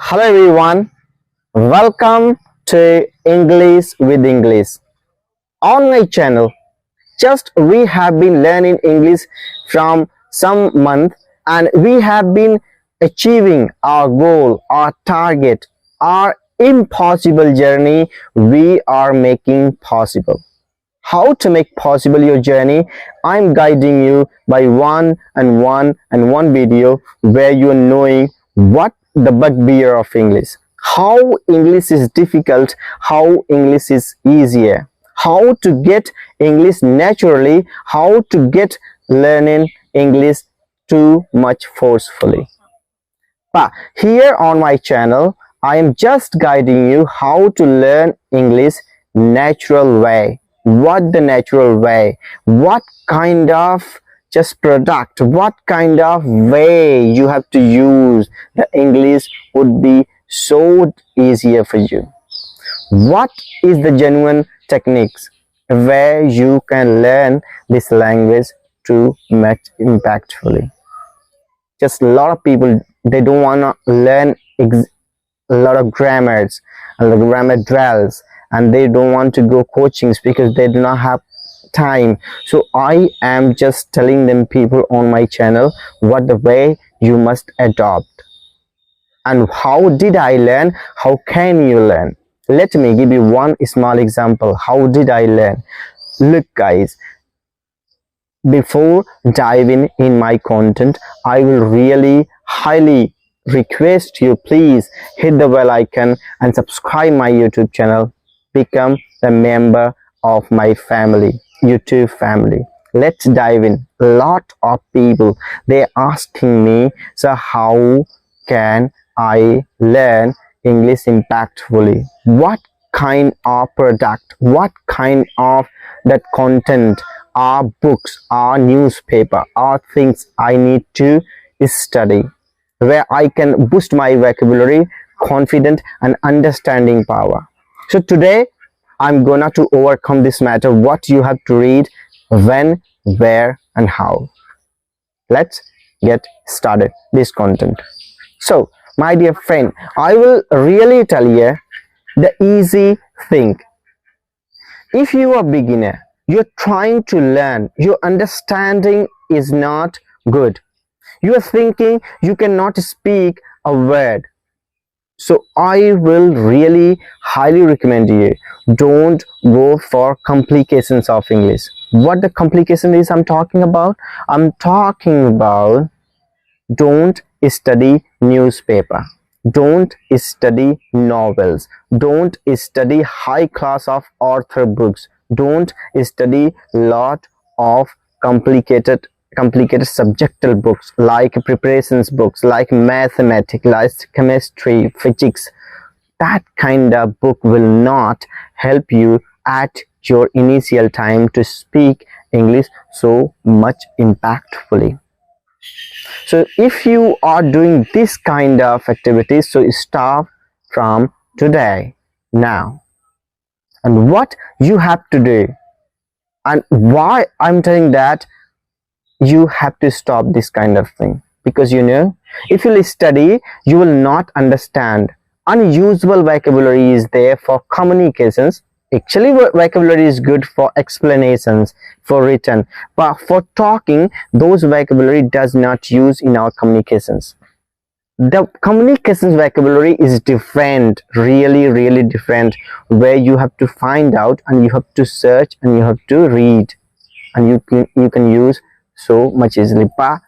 Hello everyone, welcome to English with English. On my channel, just we have been learning English from some month and we have been achieving our goal, our target, our impossible journey we are making possible. How to make possible your journey? I'm guiding you by one video where you are knowing what the bugbear of English, how English is difficult, how English is easier, how to get English naturally, how to get learning English too much forcefully. But here on my channel, I am just guiding you how to learn English natural way. What the natural way? What kind of just product? What kind of way you have to use? The English would be so easier for you. What is the genuine techniques where you can learn this language too much impactfully? Just a lot of people, they don't want to learn a lot of grammars and the grammar drills, and they don't want to go coachings because they do not have time. So I am just telling them people on my channel what the way you must adopt. And how did I learn? How can you learn? Let me give you one small example. How did I learn? Look guys, before diving in my content, I will really highly request you, please hit the bell icon and subscribe my YouTube channel. Become a member of my family, YouTube family. Let's dive in. A lot of people, they're asking me, so how can I learn English impactfully? What kind of product, what kind of that content, are books, are newspaper, are things I need to study, where I can boost my vocabulary, confidence and understanding power. So today I'm gonna to overcome this matter, what you have to read, when, where and how. Let's get started this content. So my dear friend, I will really tell you the easy thing. If you are a beginner, you're trying to learn, your understanding is not good, you are thinking you cannot speak a word, so I will really highly recommend you, don't go for complications of English. What the complication is I'm talking about? I'm talking about don't study newspaper, don't study novels, don't study high class of author books, don't study lot of complicated subjectal books like preparations books, like mathematics, like chemistry, physics. That kind of book will not help you at your initial time to speak English so much impactfully. So if you are doing this kind of activities, so start from today, now. And what you have to do, and why I'm telling that you have to stop this kind of thing, because you know, if you study, you will not understand. Unusual vocabulary is there for communications. Actually vocabulary is good for explanations, for written, but for talking, those vocabulary does not use in our communications. The communications vocabulary is different, really different, where you have to find out and you have to search and you have to read, and you can use so much easily. But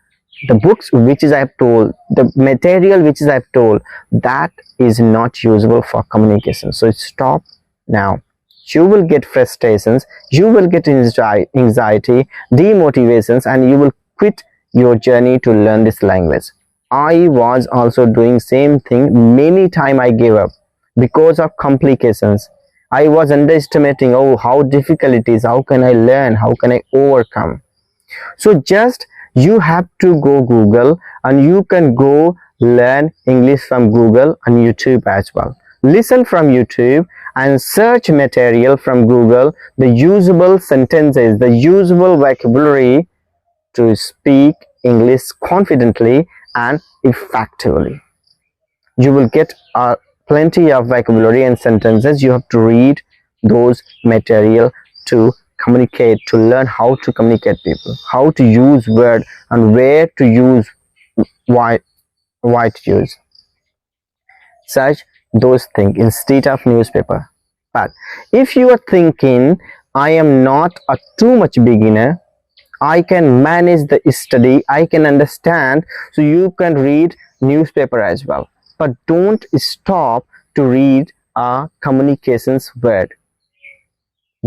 the books which is I have told, the material which is I have told, that is not usable for communication. So stop now. You will get frustrations, you will get anxiety, demotivations, and you will quit your journey to learn this language. I was also doing same thing. Many times I gave up because of complications. I was underestimating, oh, how difficult it is, how can I learn, how can I overcome. So just you have to go Google, and you can go learn English from Google and YouTube as well. Listen from YouTube and search material from Google, the usable sentences, the usable vocabulary to speak English confidently and effectively. you will get plenty of vocabulary and sentences. You have to read those material to communicate, to learn how to communicate people, how to use word and where to use, why to use such those things instead of newspaper. But if you are thinking, I am not a too much beginner, I can manage the study, I can understand, so you can read newspaper as well. But don't stop to read a communications word,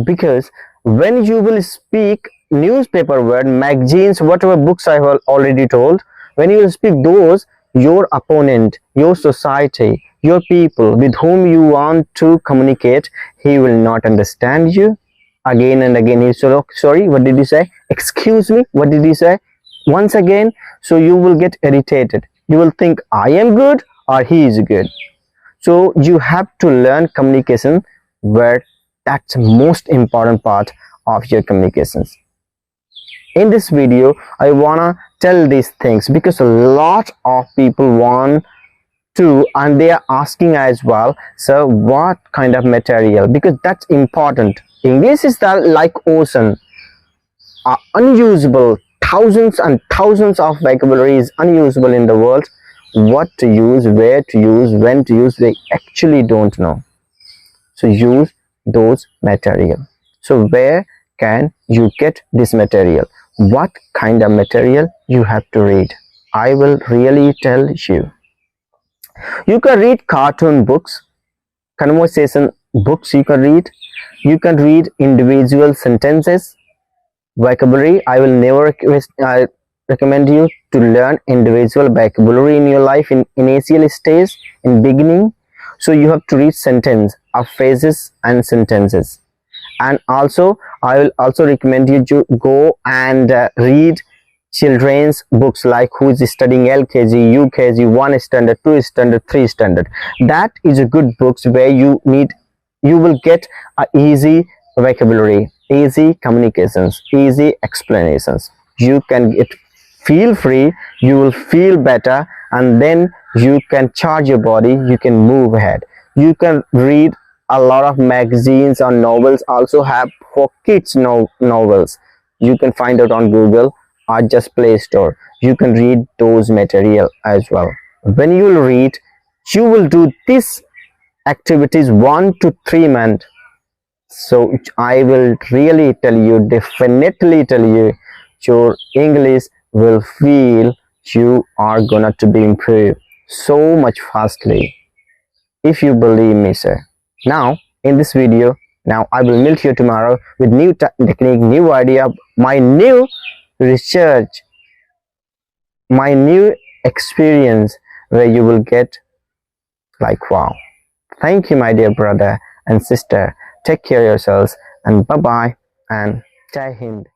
because when you will speak newspaper word, magazines, whatever books I have already told, when you will speak those, your opponent, your society, your people with whom you want to communicate, he will not understand you. Again and again he said, oh, sorry, what did you say? Excuse me, what did you say? Once again. So you will get irritated, you will think I am good or he is good. So you have to learn communication where that's the most important part of your communications. In this video I wanna tell these things because a lot of people want to, and they are asking as well, so what kind of material, because that's important. English is that like ocean, unusable, thousands and thousands of vocabulary is unusable in the world. What to use, where to use, when to use, they actually don't know. So use those material. So where can you get this material? What kind of material you have to read? I will really tell you. You can read cartoon books, conversation books you can read. You can read individual sentences, vocabulary. I will never recommend you to learn individual vocabulary in your life in initial stage, in beginning. So you have to read sentence of phrases and sentences. And also I will also recommend you to go and read children's books, like who is studying LKG, UKG, 1 standard, 2 standard, 3 standard. That is a good books where you will get a easy vocabulary, easy communications, easy explanations. You can get feel free, you will feel better, and then you can charge your body, you can move ahead. You can read a lot of magazines or novels, also have for kids novels. You can find out on Google or just Play Store. You can read those material as well. When you will read, you will do these activities 1 to 3 months. So I will really tell you, definitely tell you, your English will feel you are gonna to be improved so much fastly, if you believe me, sir. Now in this video, now I will meet you tomorrow with new technique, new idea, my new research, my new experience, where you will get like wow. Thank you, my dear brother and sister. Take care of yourselves, and bye bye, and Jai Hind.